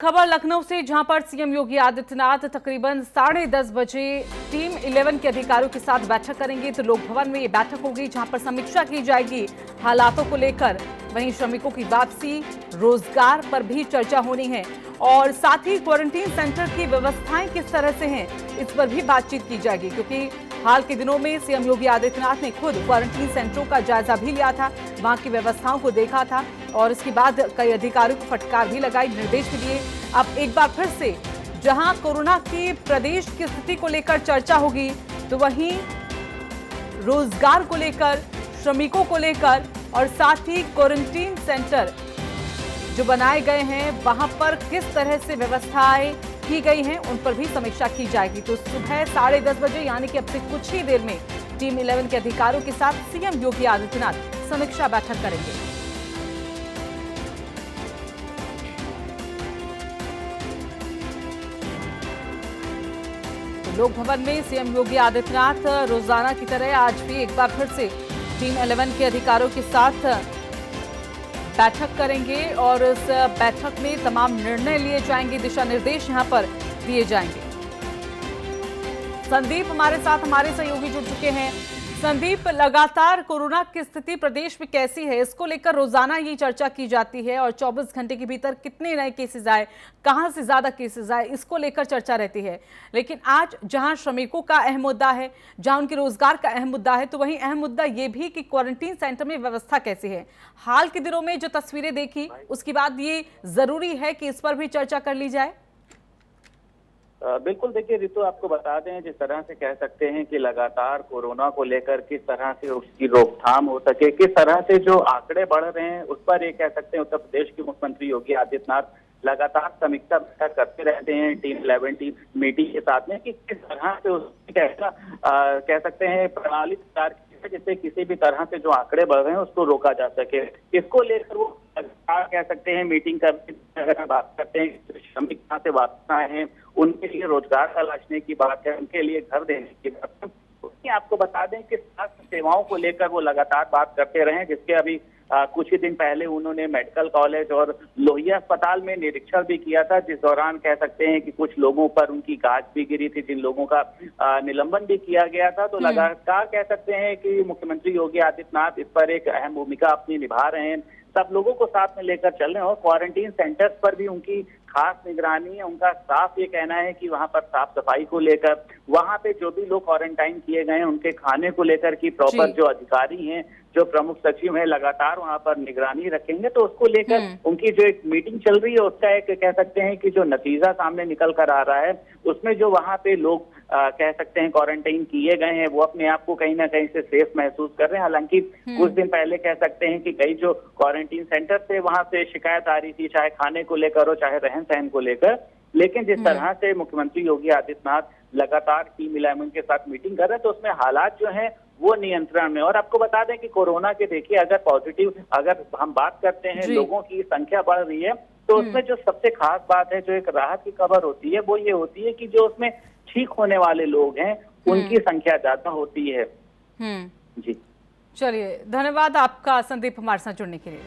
खबर लखनऊ से, जहां पर सीएम योगी आदित्यनाथ तकरीबन 10:30 बजे टीम 11 के अधिकारियों के साथ बैठक करेंगे। तो लोक भवन में ये बैठक होगी, जहां पर समीक्षा की जाएगी हालातों को लेकर। वहीं श्रमिकों की वापसी, रोजगार पर भी चर्चा होनी है और साथ ही क्वारंटीन सेंटर की व्यवस्थाएं किस तरह से हैं, इस पर भी बातचीत की जाएगी। क्योंकि हाल के दिनों में सीएम योगी आदित्यनाथ ने खुद क्वारंटीन सेंटरों का जायजा भी लिया था, वहां की व्यवस्थाओं को देखा था और इसके बाद कई अधिकारियों को फटकार भी लगाई, निर्देश भी दिए। अब एक बार फिर से जहां कोरोना की प्रदेश की स्थिति को लेकर चर्चा होगी, तो वहीं रोजगार को लेकर, श्रमिकों को लेकर और साथ ही क्वारंटीन सेंटर जो बनाए गए हैं वहां पर किस तरह से व्यवस्थाएं की गई हैं, उन पर भी समीक्षा की जाएगी। तो सुबह 10:30 बजे यानी कि अब से कुछ ही देर में टीम 11 के अधिकारियों के साथ सीएम योगी आदित्यनाथ समीक्षा बैठक करेंगे। लोक भवन में सीएम योगी आदित्यनाथ रोजाना की तरह आज भी एक बार फिर से टीम 11 के अधिकारियों के साथ बैठक करेंगे और इस बैठक में तमाम निर्णय लिए जाएंगे, दिशा निर्देश यहां पर दिए जाएंगे। संदीप हमारे साथ, हमारे सहयोगी जुड़ चुके हैं। संदीप, लगातार कोरोना की स्थिति प्रदेश में कैसी है, इसको लेकर रोजाना ये चर्चा की जाती है और 24 घंटे के भीतर कितने नए केसेस आए, कहां से ज्यादा केसेस आए, इसको लेकर चर्चा रहती है। लेकिन आज जहां श्रमिकों का अहम मुद्दा है, जहां उनके रोजगार का अहम मुद्दा है, तो वहीं अहम मुद्दा ये भी कि क्वारंटीन सेंटर में व्यवस्था कैसी है। हाल के दिनों में जो तस्वीरें देखी, उसके बाद ये जरूरी है कि इस पर भी चर्चा कर ली जाए। बिल्कुल, देखिए रितु, आपको बता दें, जिस तरह से कह सकते हैं कि लगातार कोरोना को लेकर किस तरह से उसकी रोकथाम हो सके, किस तरह से जो आंकड़े बढ़ रहे हैं, उस पर ये कह सकते हैं उत्तर प्रदेश के मुख्यमंत्री योगी आदित्यनाथ लगातार समीक्षा बैठक करते रहते हैं टीम 11 टीम मीटिंग के साथ में कि किस तरह से उसकी कैसा कह सकते हैं प्रणाली तैयार की है, जिससे किसी भी तरह से जो आंकड़े बढ़ रहे हैं उसको रोका जा सके। इसको लेकर वो कह सकते हैं मीटिंग करते, अगर बात करते हैं श्रमिक कहाँ से वापस आए हैं, उनके लिए रोजगार तलाशने की बात है, उनके लिए घर देने की बात है। आपको बता दें कि स्वास्थ्य सेवाओं को लेकर वो लगातार बात करते रहे, जिसके अभी कुछ ही दिन पहले उन्होंने मेडिकल कॉलेज और लोहिया अस्पताल में निरीक्षण भी किया था, जिस दौरान कह सकते हैं कि कुछ लोगों पर उनकी गाज भी गिरी थी, जिन लोगों का निलंबन भी किया गया था। तो लगातार कह सकते हैं कि मुख्यमंत्री योगी आदित्यनाथ इस पर एक अहम भूमिका अपनी निभा रहे हैं, सब लोगों को साथ में लेकर चल रहे हैं और क्वारंटीन सेंटर्स पर भी उनकी खास निगरानी है। उनका साफ ये कहना है कि वहां पर साफ सफाई को लेकर, वहां पे जो भी लोग क्वारंटाइन किए गए हैं उनके खाने को लेकर की प्रॉपर जो अधिकारी हैं, जो प्रमुख सचिव हैं, लगातार वहां पर निगरानी रखेंगे। तो उसको लेकर उनकी जो एक मीटिंग चल रही है, उसका एक कह सकते हैं कि जो नतीजा सामने निकल कर आ रहा है, उसमें जो वहां पे लोग कह सकते हैं क्वारंटाइन किए गए हैं, वो अपने आप को कहीं ना कहीं से सेफ महसूस कर रहे हैं। हालांकि कुछ दिन पहले कह सकते हैं कि कई जो क्वारंटीन सेंटर थे वहां से शिकायत आ रही थी, चाहे खाने को लेकर हो, चाहे रहन सहन को लेकर। लेकिन जिस तरह से मुख्यमंत्री योगी आदित्यनाथ लगातार टीम 11 के साथ मीटिंग कर रहे हैं, तो उसमें हालात जो हैं वो नियंत्रण में। और आपको बता दें कि कोरोना के देखिए अगर हम बात करते हैं, लोगों की संख्या बढ़ रही है, तो उसमें जो सबसे खास बात है, जो एक राहत की खबर होती है, वो ये होती है कि जो उसमें ठीक होने वाले लोग हैं उनकी संख्या ज्यादा होती है। जी चलिए, धन्यवाद आपका संदीप हमारे साथ जुड़ने के लिए।